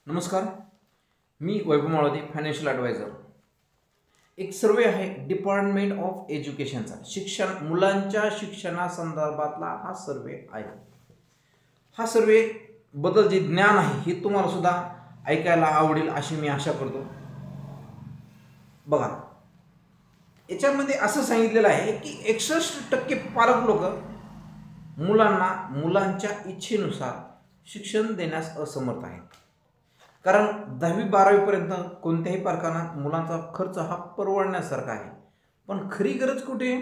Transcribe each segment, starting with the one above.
नमस्कार, मी वैभव Malvade, financial adviser. एक सर्वे आहे डिपार्टमेंट ऑफ एज्युकेशनचा, मुलांच्या शिक्षणासंदर्भातला हा सर्वे आहे. हा सर्वे बद्दल जे ज्ञान आहे हे तुम्हाला सुद्धा ऐकायला आवडेल अशी मी आशा करतो. बघा, याच्यामध्ये असं सांगितलेलं आहे की 61% पालक लोक मुलांच्या इच्छेनुसार शिक्षण देण्यास असमर्थ आहेत. कारण 10वी-12वी पर्यंत कोणत्याही पालकांना मुलांचा खर्च हा परवडण्यासारखा आहे. पण खरी गरज कुठे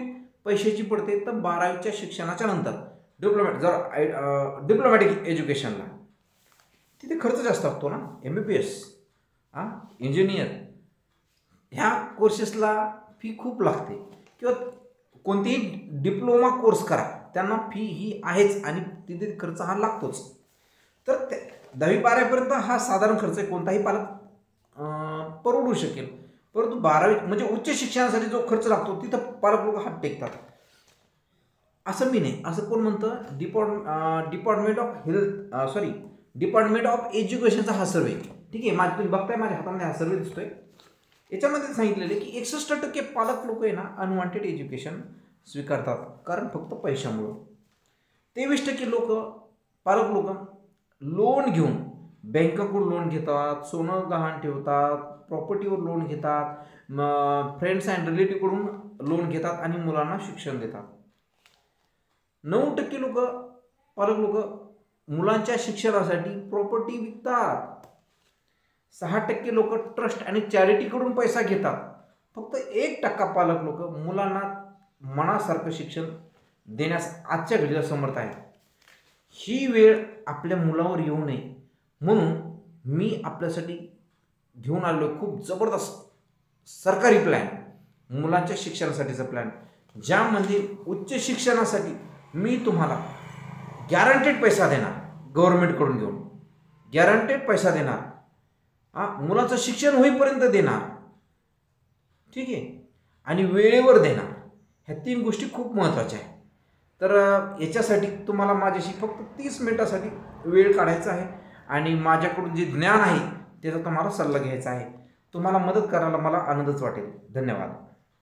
पैशाची पडते तर 12वीच्या शिक्षणाच्या नंतर डिप्लोमॅटिक एज्युकेशनला तिथे खर्च जास्त असतो ना. MBBS इंजिनियर ह्या कोर्सेसला फी खूप लागते. किंवा कोणतेही डिप्लोमा कोर्स करा त्यांना फी ही आहेच आणि तिथे खर्च हा लागतोच. तर 10वी-12वीपर्यंत हा साधारण खर्च आहे, कोणताही पालक परवडू शकेल. परंतु 12वी म्हणजे उच्च शिक्षणासाठी जो खर्च लागतो तिथं पालक लोक हात टेकतात. असं मी नाही. असं कोण म्हणतं? डिपार्टमेंट ऑफ एज्युकेशनचा हा सर्वे. ठीक आहे, तुम्ही बघताय माझ्या हातामध्ये हा सर्वे दिसतोय. याच्यामध्ये सांगितलेलं आहे की 61% पालक लोक आहे ना अनवॉन्टेड एज्युकेशन स्वीकारतात कारण फक्त पैशामुळं. 23% पालक लोक लोन घेऊन बँकेकडून लोन घेतात, सोनं गहाण ठेवतात, प्रॉपर्टीवर लोन घेतात, फ्रेंड्स अँड रिलेटिव्हकडून लोन घेतात आणि मुलांना शिक्षण देतात. 9% पालक लोक मुलांच्या शिक्षणासाठी प्रॉपर्टी विकतात. 6% ट्रस्ट आणि चॅरिटीकडून पैसा घेतात. फक्त 1% पालक लोक मुलांना मनासारखं शिक्षण देण्यास आजच्या घडीला समर्थ आहेत. ही वेळ आपल्या मुलावर येऊ नये म्हणून मी आपल्यासाठी घेऊन आलो खूप जबरदस्त सरकारी प्लॅन, मुलांच्या शिक्षणासाठीचा प्लॅन, ज्यामध्ये उच्च शिक्षणासाठी मी तुम्हाला गॅरंटेड पैसा देणार, गव्हर्नमेंटकडून घेऊन गॅरंटेड पैसा देणार, मुलाचं शिक्षण होईपर्यंत देणार. ठीक आहे, आणि वेळेवर देणार. ह्या 3 गोष्टी खूप महत्त्वाच्या आहेत. तर याच्यासाठी तुम्हाला माझ्याशी फक्त 30 मिनिटासाठी वेळ काढायचा आहे आणि माझ्याकडून जे ज्ञान आहे त्याचा तुम्हाला सल्ला घ्यायचा आहे. तुम्हाला मदत करायला मला आनंदच वाटेल. धन्यवाद.